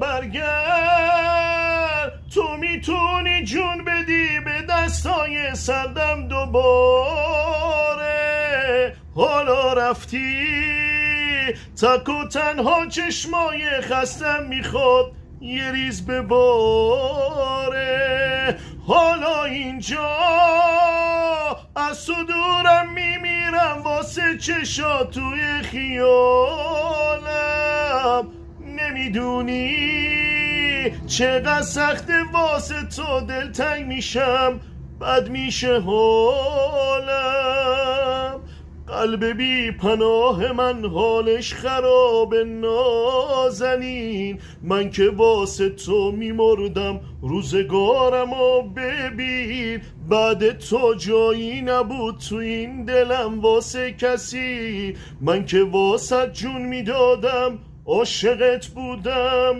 برگرد، تو میتونی جون بدی به دستای سردم دوباره. حالا رفتی تک و تنها، چشمای خستم میخواد یه ریز بباره. حالا اینجا از تو دورم میمیرم واسه چشا توی خیالم. نمیدونی چقدر سخته واسه تو دلتنگ میشم، بد میشه حالم. قلب بی پناه من حالش خراب نازنین، من که واسه تو میمردم روزگارم و ببین. بعد تو جایی نبود تو این دلم واسه کسی، من که واسه جون میدادم عاشقت بودم.